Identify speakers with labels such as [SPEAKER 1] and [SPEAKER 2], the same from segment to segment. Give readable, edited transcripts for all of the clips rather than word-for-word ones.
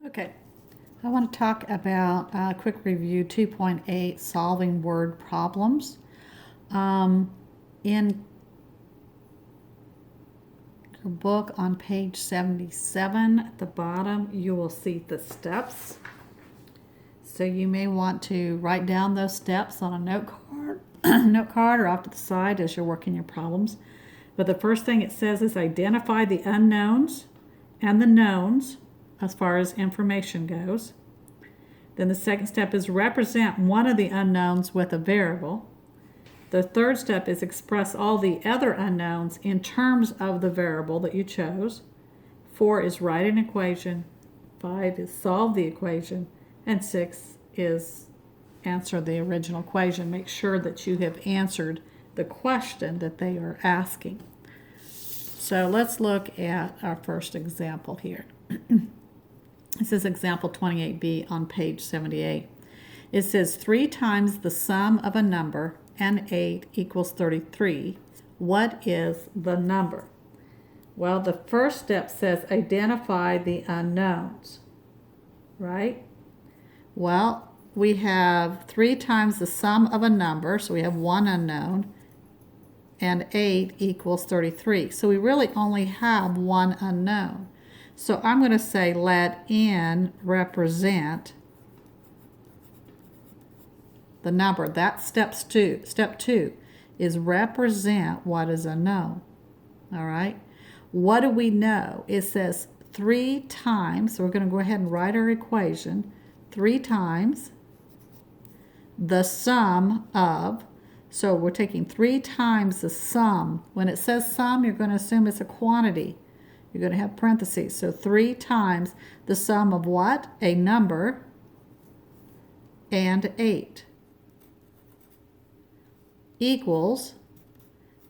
[SPEAKER 1] Okay, I want to talk about a quick review 2.8 solving word problems. In your book on page 77 at the bottom, you will see the steps. So you may want to write down those steps on a note card or off to the side as you're working your problems. But the first thing it says is identify the unknowns and the knowns as far as information goes. Then the second step is represent one of the unknowns with a variable. The third step is express all the other unknowns in terms of the variable that you chose. 4 is write an equation. 5 is solve the equation. And 6 is answer the original equation. Make sure that you have answered the question that they are asking. So let's look at our first example here. This is example 28b on page 78. It says 3 times the sum of a number and 8 equals 33. What is the number? Well, the first step says identify the unknowns, right? Well, we have 3 times the sum of a number, so we have one unknown, and 8 equals 33. So we really only have one unknown. So I'm going to say let n represent the number. That's step 2. Step 2 is represent what is unknown. All right. What do we know? It says 3 times, so we're going to go ahead and write our equation. 3 times the sum of, so we're taking 3 times the sum. When it says sum, you're going to assume it's a quantity. You're going to have parentheses. So 3 times the sum of what? A number and 8 equals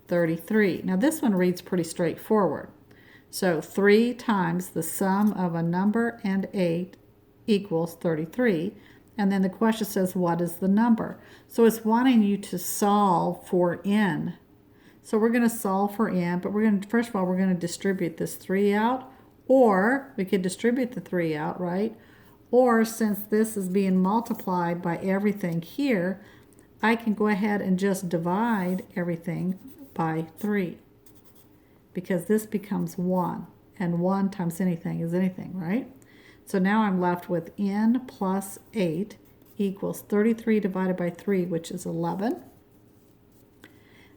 [SPEAKER 1] 33. Now this one reads pretty straightforward. So 3 times the sum of a number and 8 equals 33. And then the question says, what is the number? So it's wanting you to solve for n. So we're going to solve for n, but first of all, we're going to distribute this 3 out, or we could distribute the 3 out, right? Or since this is being multiplied by everything here, I can go ahead and just divide everything by 3, because this becomes 1, and 1 times anything is anything, right? So now I'm left with n plus 8 equals 33 divided by 3, which is 11.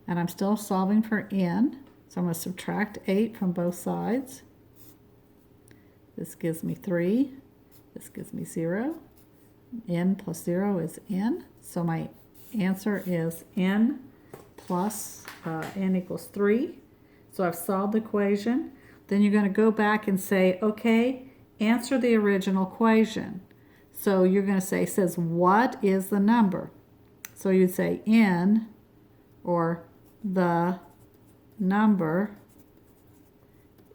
[SPEAKER 1] And I'm still solving for n, so I'm going to subtract 8 from both sides. This gives me 3. This gives me 0. N plus 0 is n. So my answer is n plus n equals 3. So I've solved the equation. Then you're going to go back and say, okay, answer the original equation. So you're going to say, it says, what is the number? So you'd say n, or the number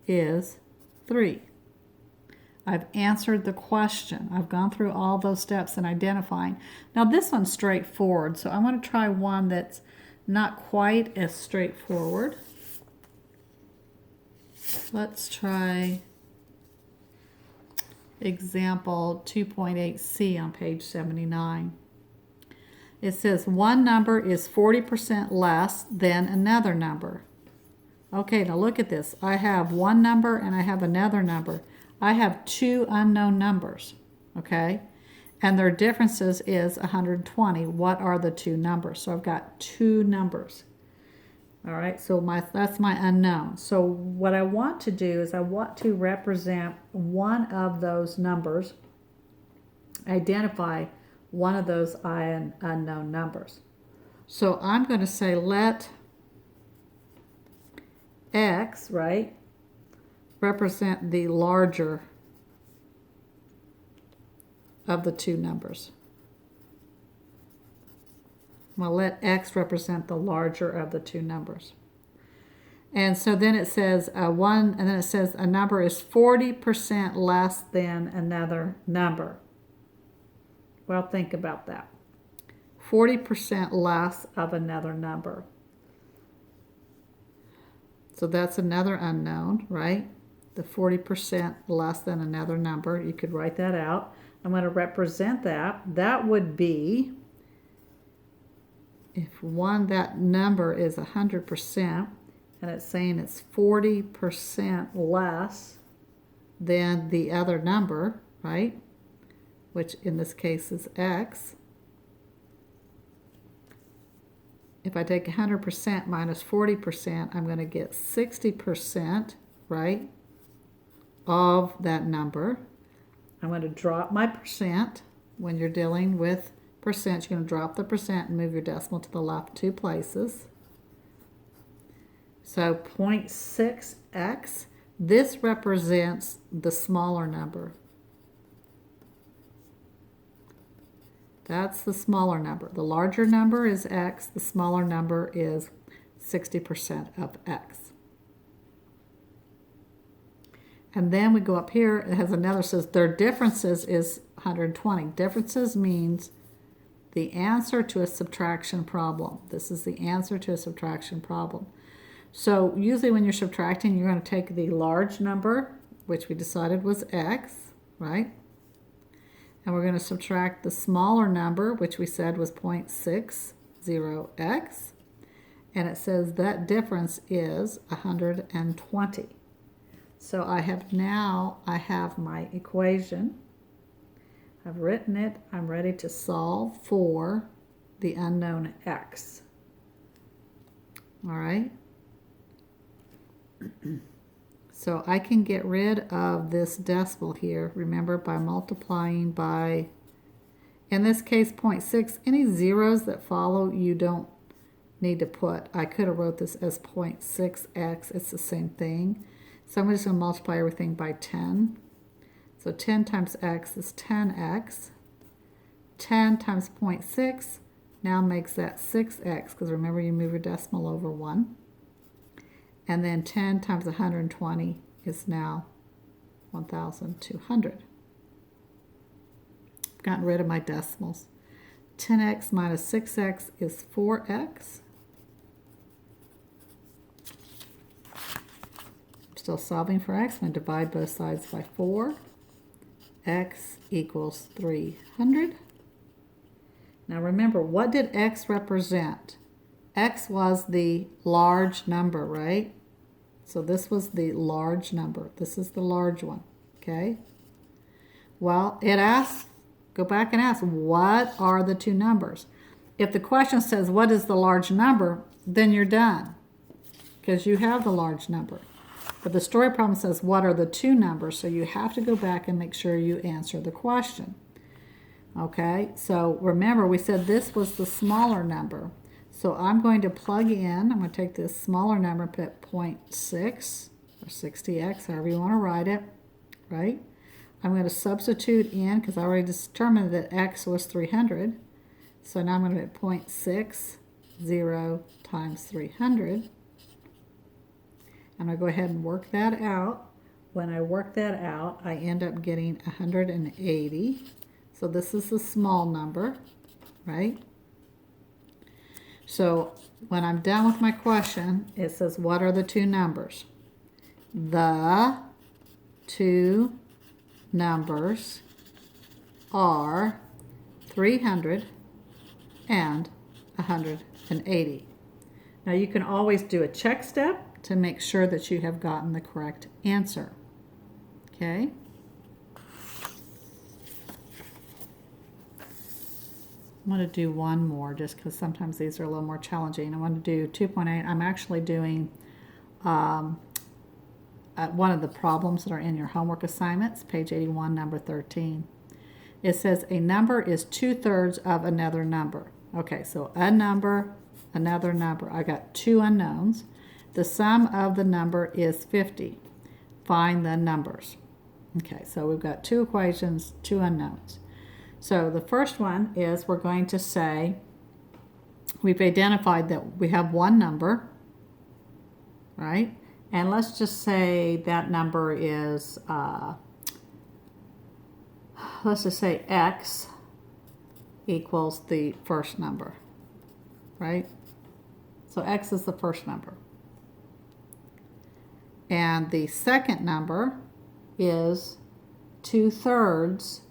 [SPEAKER 1] is 3. I've answered the question. I've gone through all those steps in identifying. Now this one's straightforward, so I want to try one that's not quite as straightforward. Let's try example 2.8c on page 79. It says one number is 40% less than another number. Okay, now look at this. I have one number and I have another number. I have 2 unknown numbers, okay? And their differences is 120. What are the 2 numbers? So I've got 2 numbers. All right, so that's my unknown. So what I want to do is I want to represent one of those numbers, identify one of those unknown numbers. So I'm going to say let x, right, represent the larger of the 2 numbers. Well, let x represent the larger of the 2 numbers. And so then it says and then it says a number is 40% less than another number. Well, think about that. 40% less of another number. So that's another unknown, right? the 40% less than another number. You could write that out. I'm going to represent that. That would be, if that number is 100%, and it's saying it's 40% less than the other number, right? Which in this case is x. If I take 100% minus 40%, I'm going to get 60%, right, of that number. I'm going to drop my percent. When you're dealing with percent, you're going to drop the percent and move your decimal to the left 2 places. So 0.6x, this represents the smaller number. That's the smaller number. The larger number is x. The smaller number is 60% of x. And then we go up here. It has another, says their differences is 120. Differences means the answer to a subtraction problem. This is the answer to a subtraction problem. So usually when you're subtracting, you're going to take the large number, which we decided was x, right? And we're going to subtract the smaller number, which we said was 0.60x. And it says that difference is 120. So I have my equation. I've written it. I'm ready to solve for the unknown x. All right. So I can get rid of this decimal here, remember, by multiplying by, in this case, 0.6. Any zeros that follow, you don't need to put. I could have wrote this as 0.6x. It's the same thing. So I'm just going to multiply everything by 10. So 10 times x is 10x. 10 times 0.6 now makes that 6x, because remember, you move your decimal over 1. And then 10 times 120 is now 1,200. I've gotten rid of my decimals. 10x minus 6x is 4x. I'm still solving for x. I'm going to divide both sides by 4. X equals 300. Now remember, what did x represent? X was the large number, right? So this was the large number. This is the large one, okay? Well, it asks, go back and ask, what are the two numbers? If the question says, what is the large number, then you're done, because you have the large number. But the story problem says, what are the two numbers? So you have to go back and make sure you answer the question. Okay, so remember, we said this was the smaller number. So I'm going to plug in, I'm going to take this smaller number and put 0.6 or 60x, however you want to write it, right? I'm going to substitute in, because I already determined that x was 300. So now I'm going to put 0.60 times 300. I'm going to go ahead and work that out. When I work that out, I end up getting 180. So this is the small number, right? So when I'm done with my question, it says, what are the two numbers? The two numbers are 300 and 180. Now you can always do a check step to make sure that you have gotten the correct answer. Okay? I'm going to do one more just because sometimes these are a little more challenging. I want to do 2.8. I'm actually doing one of the problems that are in your homework assignments, page 81, number 13. It says a number is 2/3 of another number. Okay, so a number, another number. I got two unknowns. The sum of the number is 50. Find the numbers. Okay, so we've got two equations, two unknowns. So the first one is we're going to say we've identified that we have one number, right? And let's just say that number is, let's just say x equals the first number, right? So x is the first number. And the second number is 2/3.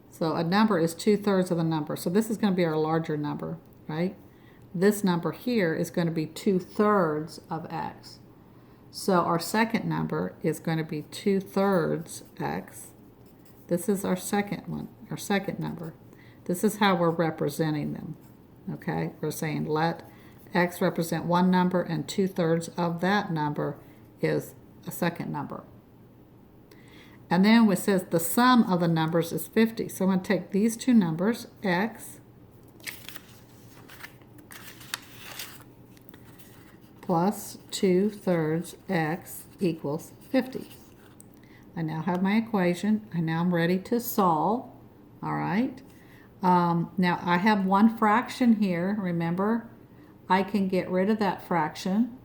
[SPEAKER 1] So a number is 2/3 of a number. So this is going to be our larger number, right? This number here is going to be 2/3 of x. So our second number is going to be 2/3 x. This is our second one, our second number. This is how we're representing them, okay? We're saying let x represent one number and 2/3 of that number is a second number. And then it says the sum of the numbers is 50. So I'm going to take these two numbers, x plus 2/3 x equals 50. I now have my equation. I now am ready to solve. All right. Now I have one fraction here. Remember, I can get rid of that fraction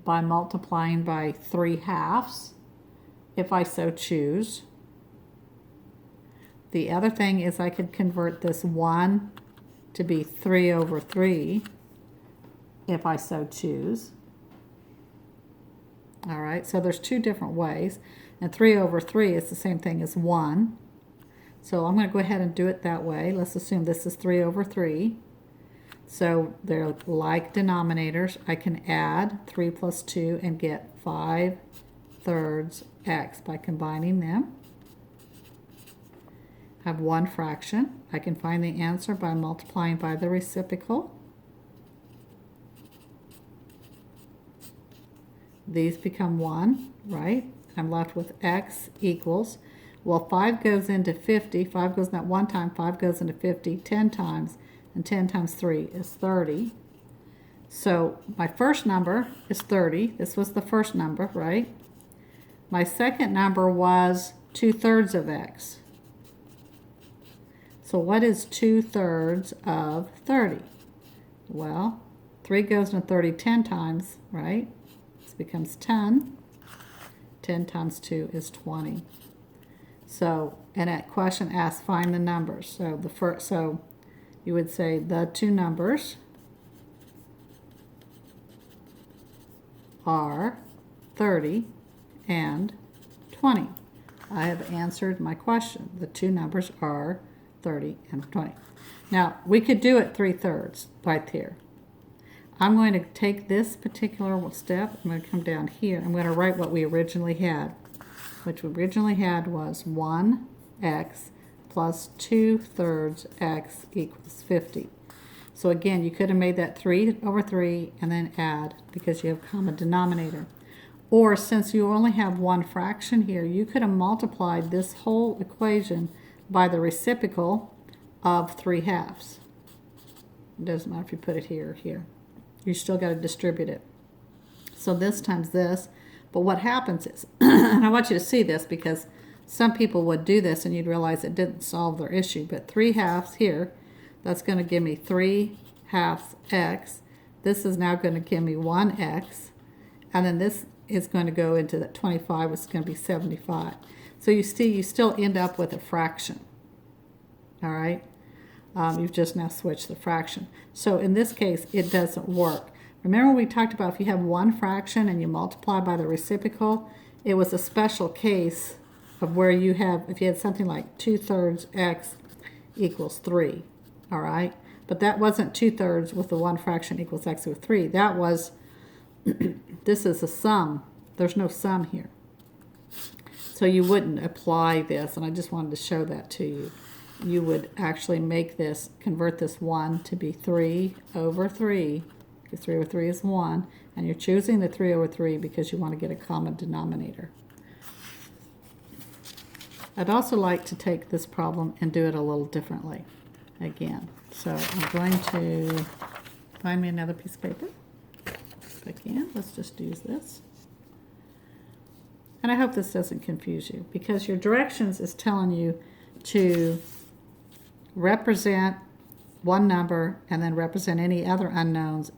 [SPEAKER 1] by multiplying by 3/2 if I so choose. The other thing is I could convert this 1 to be 3/3 if I so choose. All right, so there's two different ways. And 3/3 is the same thing as 1. So I'm going to go ahead and do it that way. Let's assume this is 3/3. So they're like denominators. I can add 3 plus 2 and get 5/3 x by combining them. Have one fraction. I can find the answer by multiplying by the reciprocal. These become 1, right? I'm left with x equals, well, 5 goes into 50. 5 goes not one time. 5 goes into 50 10 times. And 10 times 3 is 30. So my first number is 30. This was the first number, right? My second number was 2/3 of x. So what is 2/3 of 30? Well, 3 goes into 30 10 times, right? This becomes 10. 10 times 2 is 20. So, and that question asks find the numbers. So the first, so you would say the two numbers are 30 and 20. I have answered my question. The two numbers are 30 and 20. Now, we could do it 3/3 right here. I'm going to take this particular step. I'm going to come down here. I'm going to write what we originally had, which we originally had was 1x plus 2/3 x equals 50. So again, you could have made that 3/3 and then add because you have common denominator. Or since you only have one fraction here, you could have multiplied this whole equation by the reciprocal of 3/2. It doesn't matter if you put it here or here. You still got to distribute it. So this times this. But what happens is, and I want you to see this because some people would do this and you'd realize it didn't solve their issue. But 3/2 here, that's going to give me 3/2 x. This is now going to give me 1x. And then this is going to go into that 25, which is going to be 75. So you see, you still end up with a fraction. All right? You've just now switched the fraction. So in this case, it doesn't work. Remember we talked about if you have one fraction and you multiply by the reciprocal, it was a special case of where you have, if you had something like 2/3 x equals 3, all right? But that wasn't 2/3 with the one fraction equals x equals 3. That was, this is a sum. There's no sum here. So you wouldn't apply this, and I just wanted to show that to you. You would actually make this, convert this 1 to be 3/3, because 3/3 is 1, and you're choosing the 3/3 because you want to get a common denominator. I'd also like to take this problem and do it a little differently again. So I'm going to find me another piece of paper. If I can, let's just use this. And I hope this doesn't confuse you, because your directions is telling you to represent one number and then represent any other unknowns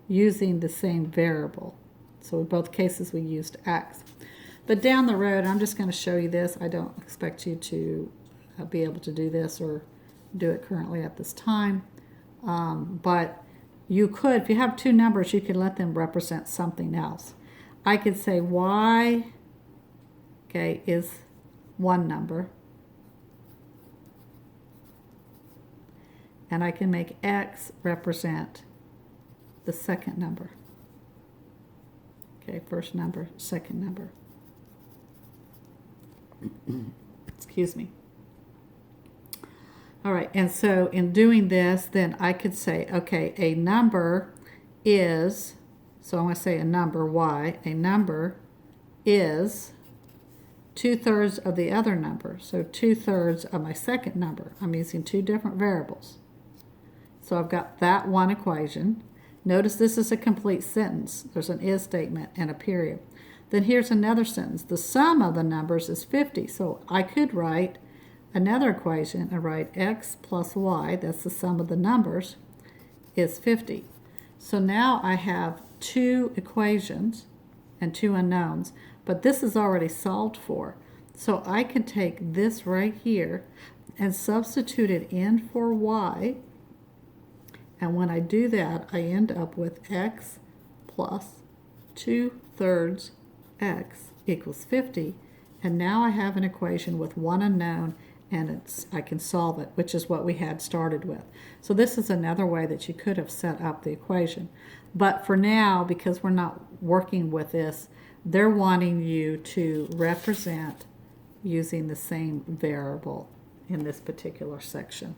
[SPEAKER 1] using the same variable. So in both cases we used x. But down the road, I'm just going to show you this. I don't expect you to be able to do this or do it currently at this time. But You could, if you have two numbers, you could let them represent something else. I could say y, okay, is one number. And I can make x represent the second number. Okay, first number, second number. Excuse me. All right, and so in doing this, then I could say, okay, a number is, so I'm going to say a number, y, a number is 2/3 of the other number. So 2/3 of my second number. I'm using two different variables. So I've got that one equation. Notice this is a complete sentence. There's an is statement and a period. Then here's another sentence. The sum of the numbers is 50. So I could write another equation and write x plus y, that's the sum of the numbers, is 50. So now I have two equations and two unknowns, but this is already solved for. So I can take this right here and substitute it in for y. And when I do that, I end up with x plus 2/3 x equals 50. And now I have an equation with one unknown, and I can solve it, which is what we had started with. So this is another way that you could have set up the equation. But for now, because we're not working with this, they're wanting you to represent using the same variable in this particular section.